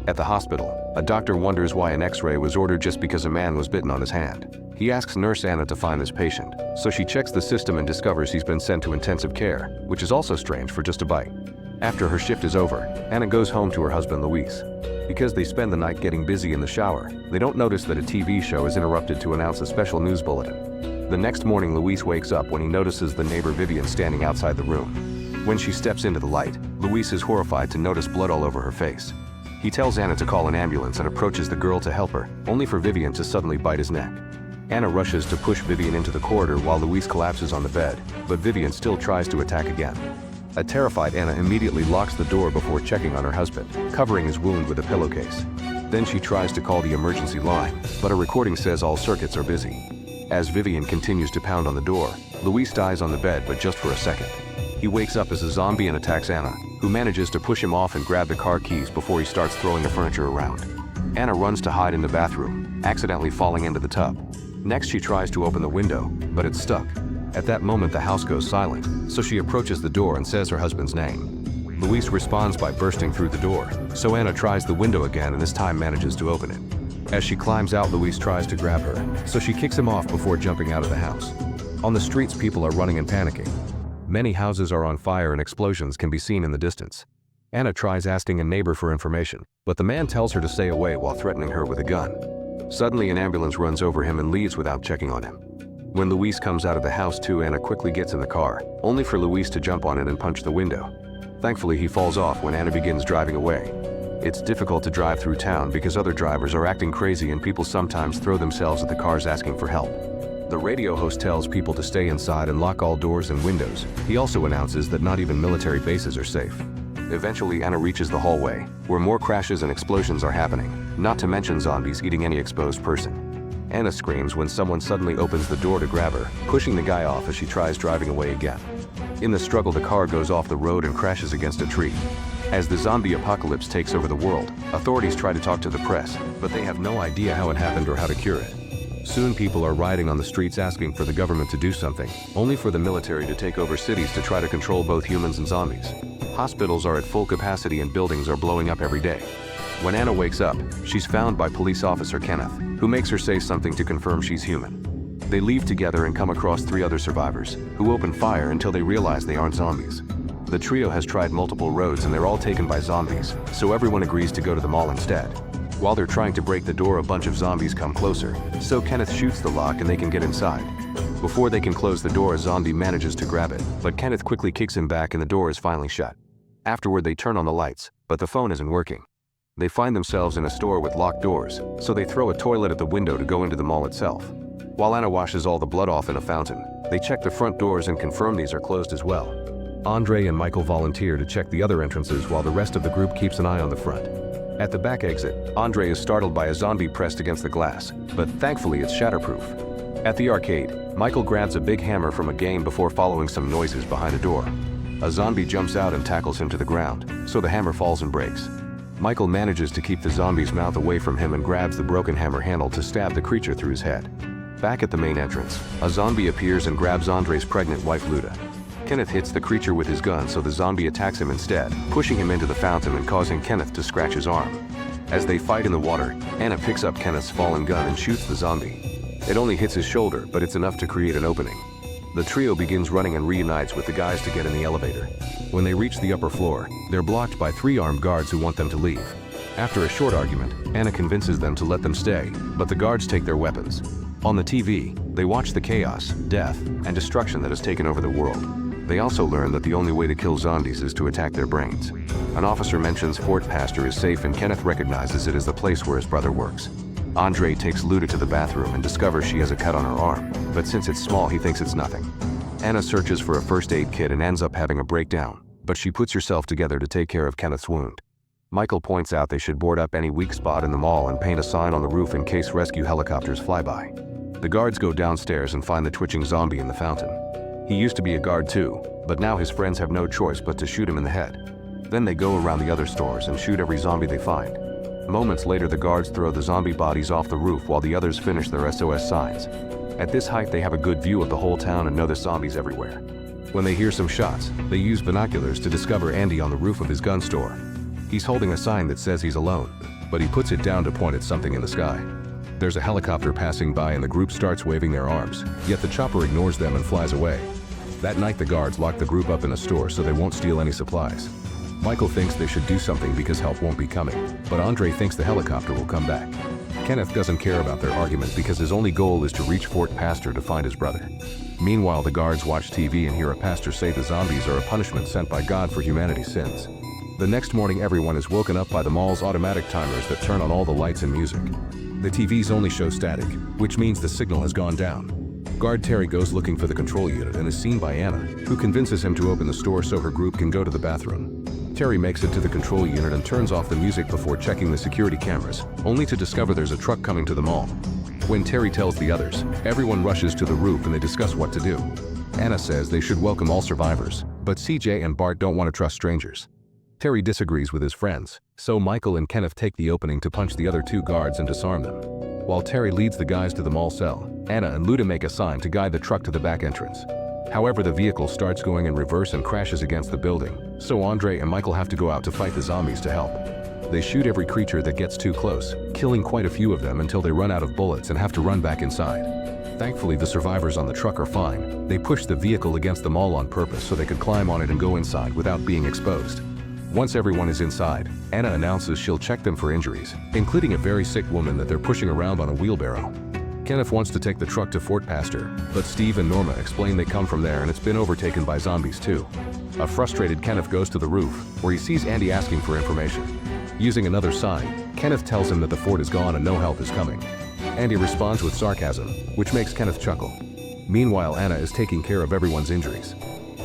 At the hospital, a doctor wonders why an X-ray was ordered just because a man was bitten on his hand. He asks Nurse Anna to find this patient, so she checks the system and discovers he's been sent to intensive care, which is also strange for just a bite. After her shift is over, Anna goes home to her husband Luis. Because they spend the night getting busy in the shower, they don't notice that a TV show is interrupted to announce a special news bulletin. The next morning, Luis wakes up when he notices the neighbor Vivian standing outside the room. When she steps into the light, Luis is horrified to notice blood all over her face. He tells Anna to call an ambulance and approaches the girl to help her, only for Vivian to suddenly bite his neck. Anna rushes to push Vivian into the corridor while Luis collapses on the bed, but Vivian still tries to attack again. A terrified Anna immediately locks the door before checking on her husband, covering his wound with a pillowcase. Then she tries to call the emergency line, but a recording says all circuits are busy. As Vivian continues to pound on the door, Luis dies on the bed, but just for a second. He wakes up as a zombie and attacks Anna, who manages to push him off and grab the car keys before he starts throwing the furniture around. Anna runs to hide in the bathroom, accidentally falling into the tub. Next, she tries to open the window, but it's stuck. At that moment, the house goes silent, so she approaches the door and says her husband's name. Luis responds by bursting through the door, so Anna tries the window again and this time manages to open it. As she climbs out, Luis tries to grab her, so she kicks him off before jumping out of the house. On the streets, people are running and panicking. Many houses are on fire and explosions can be seen in the distance. Anna tries asking a neighbor for information, but the man tells her to stay away while threatening her with a gun. Suddenly, an ambulance runs over him and leaves without checking on him. When Luis comes out of the house too, Anna quickly gets in the car, only for Luis to jump on it and punch the window. Thankfully, he falls off when Anna begins driving away. It's difficult to drive through town because other drivers are acting crazy and people sometimes throw themselves at the cars asking for help. The radio host tells people to stay inside and lock all doors and windows. He also announces that not even military bases are safe. Eventually, Anna reaches the hallway, where more crashes and explosions are happening, not to mention zombies eating any exposed person. Anna screams when someone suddenly opens the door to grab her, pushing the guy off as she tries driving away again. In the struggle, the car goes off the road and crashes against a tree. As the zombie apocalypse takes over the world, authorities try to talk to the press, but they have no idea how it happened or how to cure it. Soon people are rioting on the streets asking for the government to do something, only for the military to take over cities to try to control both humans and zombies. Hospitals are at full capacity and buildings are blowing up every day. When Anna wakes up, she's found by police officer Kenneth, who makes her say something to confirm she's human. They leave together and come across 3 other survivors, who open fire until they realize they aren't zombies. The trio has tried multiple roads and they're all taken by zombies, so everyone agrees to go to the mall instead. While they're trying to break the door, a bunch of zombies come closer, so Kenneth shoots the lock and they can get inside. Before they can close the door, a zombie manages to grab it, but Kenneth quickly kicks him back and the door is finally shut. Afterward, they turn on the lights, but the phone isn't working. They find themselves in a store with locked doors, so they throw a toilet at the window to go into the mall itself. While Anna washes all the blood off in a fountain, they check the front doors and confirm these are closed as well. Andre and Michael volunteer to check the other entrances while the rest of the group keeps an eye on the front. At the back exit, Andre is startled by a zombie pressed against the glass, but thankfully it's shatterproof. At the arcade, Michael grabs a big hammer from a game before following some noises behind a door. A zombie jumps out and tackles him to the ground, so the hammer falls and breaks. Michael manages to keep the zombie's mouth away from him and grabs the broken hammer handle to stab the creature through his head. Back at the main entrance, a zombie appears and grabs Andre's pregnant wife Luda. Kenneth hits the creature with his gun, so the zombie attacks him instead, pushing him into the fountain and causing Kenneth to scratch his arm. As they fight in the water, Anna picks up Kenneth's fallen gun and shoots the zombie. It only hits his shoulder, but it's enough to create an opening. The trio begins running and reunites with the guys to get in the elevator. When they reach the upper floor, they're blocked by 3 armed guards who want them to leave. After a short argument, Anna convinces them to let them stay, but the guards take their weapons. On the TV, they watch the chaos, death, and destruction that has taken over the world. They also learn that the only way to kill zombies is to attack their brains. An officer mentions Fort Pastor is safe and Kenneth recognizes it as the place where his brother works. Andre takes Luda to the bathroom and discovers she has a cut on her arm, but since it's small, he thinks it's nothing. Anna searches for a first aid kit and ends up having a breakdown, but she puts herself together to take care of Kenneth's wound. Michael points out they should board up any weak spot in the mall and paint a sign on the roof in case rescue helicopters fly by. The guards go downstairs and find the twitching zombie in the fountain. He used to be a guard too, but now his friends have no choice but to shoot him in the head. Then they go around the other stores and shoot every zombie they find. Moments later, the guards throw the zombie bodies off the roof while the others finish their SOS signs. At this height, they have a good view of the whole town and know there's zombies everywhere. When they hear some shots, they use binoculars to discover Andy on the roof of his gun store. He's holding a sign that says he's alone, but he puts it down to point at something in the sky. There's a helicopter passing by and the group starts waving their arms, yet the chopper ignores them and flies away. That night the guards lock the group up in a store so they won't steal any supplies. Michael thinks they should do something because help won't be coming, but Andre thinks the helicopter will come back. Kenneth doesn't care about their argument because his only goal is to reach Fort Pastor to find his brother. Meanwhile, the guards watch TV and hear a pastor say the zombies are a punishment sent by God for humanity's sins. The next morning everyone is woken up by the mall's automatic timers that turn on all the lights and music. The TVs only show static, which means the signal has gone down. Guard Terry goes looking for the control unit and is seen by Anna, who convinces him to open the store so her group can go to the bathroom. Terry makes it to the control unit and turns off the music before checking the security cameras, only to discover there's a truck coming to the mall. When Terry tells the others, everyone rushes to the roof and they discuss what to do. Anna says they should welcome all survivors, but CJ and Bart don't want to trust strangers. Terry disagrees with his friends, so Michael and Kenneth take the opening to punch the other two guards and disarm them. While Terry leads the guys to the mall cell, Anna and Luda make a sign to guide the truck to the back entrance. However, the vehicle starts going in reverse and crashes against the building, so Andre and Michael have to go out to fight the zombies to help. They shoot every creature that gets too close, killing quite a few of them until they run out of bullets and have to run back inside. Thankfully, the survivors on the truck are fine. They push the vehicle against the mall on purpose so they could climb on it and go inside without being exposed. Once everyone is inside, Anna announces she'll check them for injuries, including a very sick woman that they're pushing around on a wheelbarrow. Kenneth wants to take the truck to Fort Pastor, but Steve and Norma explain they come from there and it's been overtaken by zombies too. A frustrated Kenneth goes to the roof, where he sees Andy asking for information. Using another sign, Kenneth tells him that the fort is gone and no help is coming. Andy responds with sarcasm, which makes Kenneth chuckle. Meanwhile, Anna is taking care of everyone's injuries.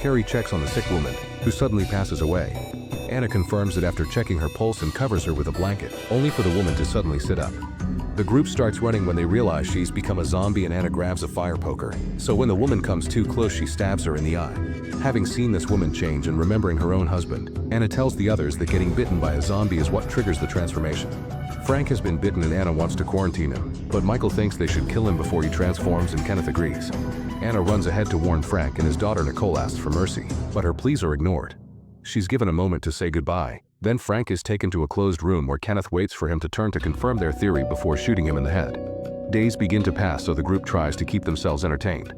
Carrie checks on the sick woman, who suddenly passes away. Anna confirms it after checking her pulse and covers her with a blanket, only for the woman to suddenly sit up. The group starts running when they realize she's become a zombie and Anna grabs a fire poker, so when the woman comes too close she stabs her in the eye. Having seen this woman change and remembering her own husband, Anna tells the others that getting bitten by a zombie is what triggers the transformation. Frank has been bitten and Anna wants to quarantine him, but Michael thinks they should kill him before he transforms and Kenneth agrees. Anna runs ahead to warn Frank and his daughter Nicole asks for mercy, but her pleas are ignored. She's given a moment to say goodbye. Then Frank is taken to a closed room where Kenneth waits for him to turn to confirm their theory before shooting him in the head. Days begin to pass, so the group tries to keep themselves entertained.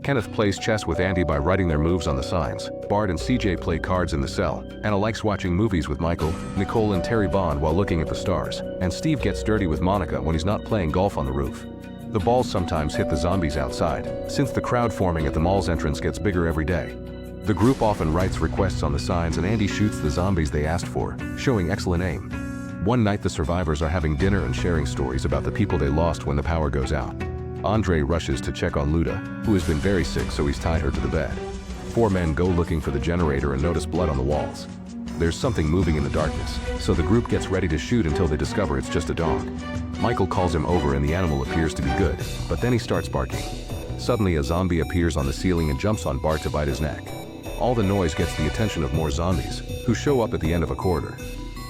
Kenneth plays chess with Andy by writing their moves on the signs. Bart and CJ play cards in the cell. Anna likes watching movies with Michael. Nicole and Terry bond while looking at the stars. And Steve gets dirty with Monica when he's not playing golf on the roof. The balls sometimes hit the zombies outside, since the crowd forming at the mall's entrance gets bigger every day. The group often writes requests on the signs and Andy shoots the zombies they asked for, showing excellent aim. One night the survivors are having dinner and sharing stories about the people they lost when the power goes out. Andre rushes to check on Luda, who has been very sick, so he's tied her to the bed. 4 men go looking for the generator and notice blood on the walls. There's something moving in the darkness, so the group gets ready to shoot until they discover it's just a dog. Michael calls him over and the animal appears to be good, but then he starts barking. Suddenly a zombie appears on the ceiling and jumps on Bart to bite his neck. All the noise gets the attention of more zombies, who show up at the end of a corridor.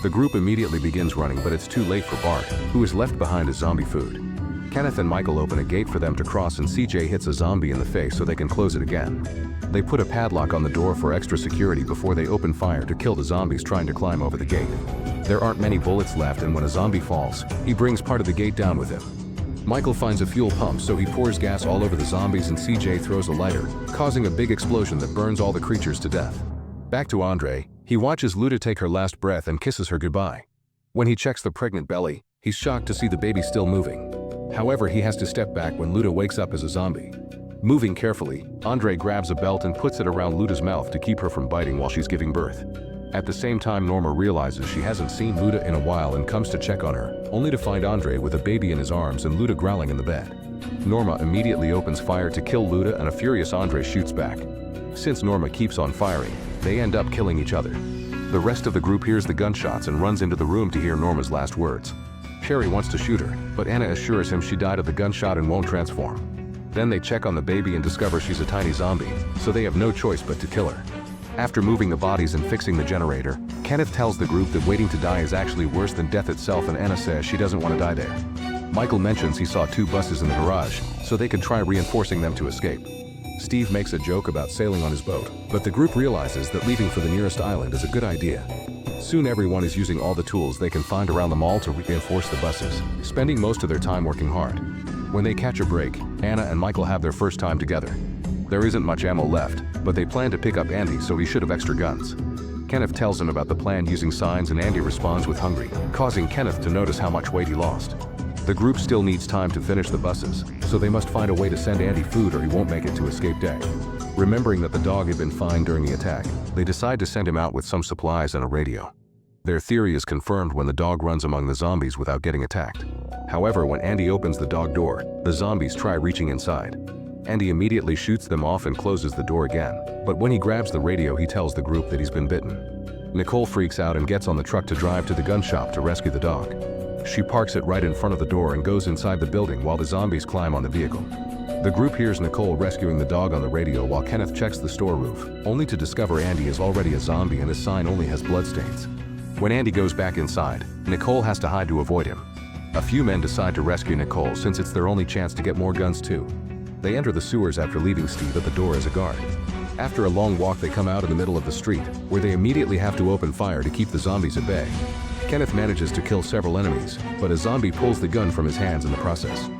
The group immediately begins running, but it's too late for Bart, who is left behind as zombie food. Kenneth and Michael open a gate for them to cross and CJ hits a zombie in the face so they can close it again. They put a padlock on the door for extra security before they open fire to kill the zombies trying to climb over the gate. There aren't many bullets left, and when a zombie falls, he brings part of the gate down with him. Michael finds a fuel pump, so he pours gas all over the zombies and CJ throws a lighter, causing a big explosion that burns all the creatures to death. Back to Andre, he watches Luda take her last breath and kisses her goodbye. When he checks the pregnant belly, he's shocked to see the baby still moving. However, he has to step back when Luda wakes up as a zombie. Moving carefully, Andre grabs a belt and puts it around Luda's mouth to keep her from biting while she's giving birth. At the same time, Norma realizes she hasn't seen Luda in a while and comes to check on her, only to find Andre with a baby in his arms and Luda growling in the bed. Norma immediately opens fire to kill Luda and a furious Andre shoots back. Since Norma keeps on firing, they end up killing each other. The rest of the group hears the gunshots and runs into the room to hear Norma's last words. Sherry wants to shoot her, but Anna assures him she died of the gunshot and won't transform. Then they check on the baby and discover she's a tiny zombie, so they have no choice but to kill her. After moving the bodies and fixing the generator, Kenneth tells the group that waiting to die is actually worse than death itself, and Anna says she doesn't want to die there. Michael mentions he saw 2 buses in the garage, so they could try reinforcing them to escape. Steve makes a joke about sailing on his boat, but the group realizes that leaving for the nearest island is a good idea. Soon everyone is using all the tools they can find around the mall to reinforce the buses, spending most of their time working hard. When they catch a break, Anna and Michael have their first time together. There isn't much ammo left, but they plan to pick up Andy, so he should have extra guns. Kenneth tells him about the plan using signs, and Andy responds with hungry, causing Kenneth to notice how much weight he lost. The group still needs time to finish the buses, so they must find a way to send Andy food or he won't make it to escape day. Remembering that the dog had been fine during the attack, they decide to send him out with some supplies and a radio. Their theory is confirmed when the dog runs among the zombies without getting attacked. However, when Andy opens the dog door, the zombies try reaching inside. Andy immediately shoots them off and closes the door again, but when he grabs the radio, he tells the group that he's been bitten. Nicole freaks out and gets on the truck to drive to the gun shop to rescue the dog. She parks it right in front of the door and goes inside the building while the zombies climb on the vehicle. The group hears Nicole rescuing the dog on the radio while Kenneth checks the store roof, only to discover Andy is already a zombie and his sign only has bloodstains. When Andy goes back inside, Nicole has to hide to avoid him. A few men decide to rescue Nicole since it's their only chance to get more guns too. They enter the sewers after leaving Steve at the door as a guard. After a long walk, they come out in the middle of the street, where they immediately have to open fire to keep the zombies at bay. Kenneth manages to kill several enemies, but a zombie pulls the gun from his hands in the process.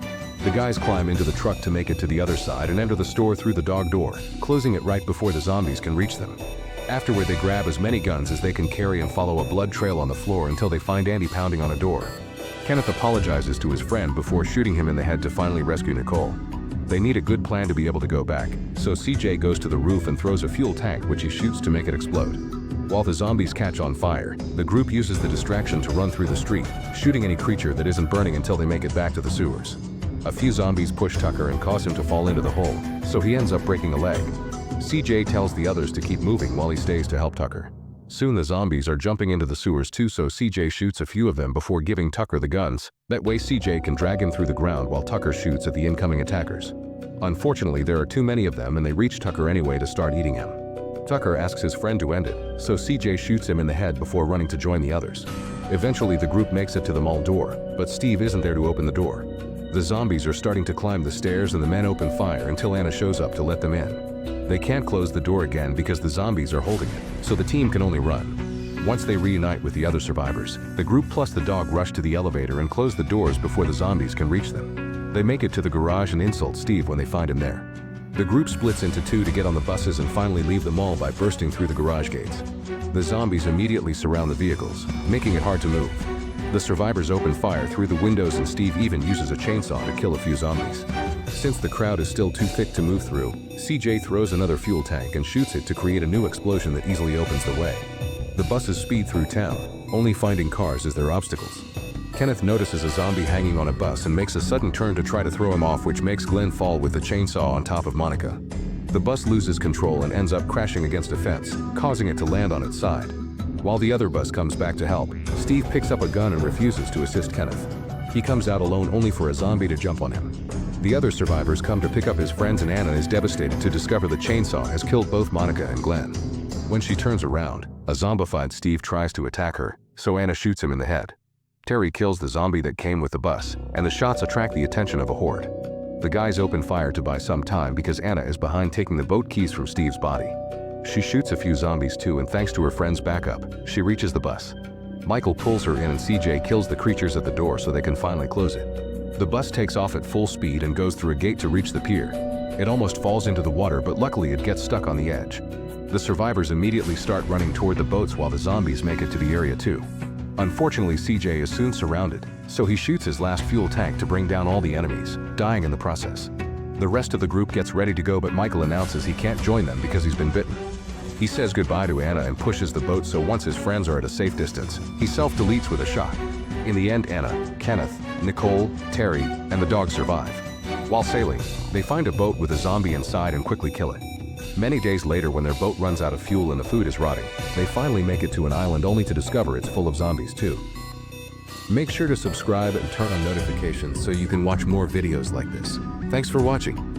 The guys climb into the truck to make it to the other side and enter the store through the dog door, closing it right before the zombies can reach them. Afterward, they grab as many guns as they can carry and follow a blood trail on the floor until they find Andy pounding on a door. Kenneth apologizes to his friend before shooting him in the head to finally rescue Nicole. They need a good plan to be able to go back, so CJ goes to the roof and throws a fuel tank which he shoots to make it explode. While the zombies catch on fire, the group uses the distraction to run through the street, shooting any creature that isn't burning until they make it back to the sewers. A few zombies push Tucker and cause him to fall into the hole, so he ends up breaking a leg. CJ tells the others to keep moving while he stays to help Tucker. Soon the zombies are jumping into the sewers too, so CJ shoots a few of them before giving Tucker the guns. That way CJ can drag him through the ground while Tucker shoots at the incoming attackers. Unfortunately, there are too many of them and they reach Tucker anyway to start eating him. Tucker asks his friend to end it, so CJ shoots him in the head before running to join the others. Eventually the group makes it to the mall door, but Steve isn't there to open the door. The zombies are starting to climb the stairs and the men open fire until Anna shows up to let them in. They can't close the door again because the zombies are holding it, so the team can only run. Once they reunite with the other survivors, the group plus the dog rush to the elevator and close the doors before the zombies can reach them. They make it to the garage and insult Steve when they find him there. The group splits into two to get on the buses and finally leave the mall by bursting through the garage gates. The zombies immediately surround the vehicles, making it hard to move. The survivors open fire through the windows and Steve even uses a chainsaw to kill a few zombies. Since the crowd is still too thick to move through, CJ throws another fuel tank and shoots it to create a new explosion that easily opens the way. The buses speed through town, only finding cars as their obstacles. Kenneth notices a zombie hanging on a bus and makes a sudden turn to try to throw him off, which makes Glenn fall with the chainsaw on top of Monica. The bus loses control and ends up crashing against a fence, causing it to land on its side. While the other bus comes back to help, Steve picks up a gun and refuses to assist Kenneth. He comes out alone only for a zombie to jump on him. The other survivors come to pick up his friends and Anna is devastated to discover the chainsaw has killed both Monica and Glenn. When she turns around, a zombified Steve tries to attack her, so Anna shoots him in the head. Terry kills the zombie that came with the bus, and the shots attract the attention of a horde. The guys open fire to buy some time because Anna is behind taking the boat keys from Steve's body. She shoots a few zombies too, and thanks to her friend's backup, she reaches the bus. Michael pulls her in and CJ kills the creatures at the door so they can finally close it. The bus takes off at full speed and goes through a gate to reach the pier. It almost falls into the water, but luckily it gets stuck on the edge. The survivors immediately start running toward the boats while the zombies make it to the area too. Unfortunately, CJ is soon surrounded, so he shoots his last fuel tank to bring down all the enemies, dying in the process. The rest of the group gets ready to go, but Michael announces he can't join them because he's been bitten. He says goodbye to Anna and pushes the boat, so once his friends are at a safe distance, he self-deletes with a shot. In the end, Anna, Kenneth, Nicole, Terry, and the dog survive. While sailing, they find a boat with a zombie inside and quickly kill it. Many days later, when their boat runs out of fuel and the food is rotting, they finally make it to an island only to discover it's full of zombies too. Make sure to subscribe and turn on notifications so you can watch more videos like this. Thanks for watching.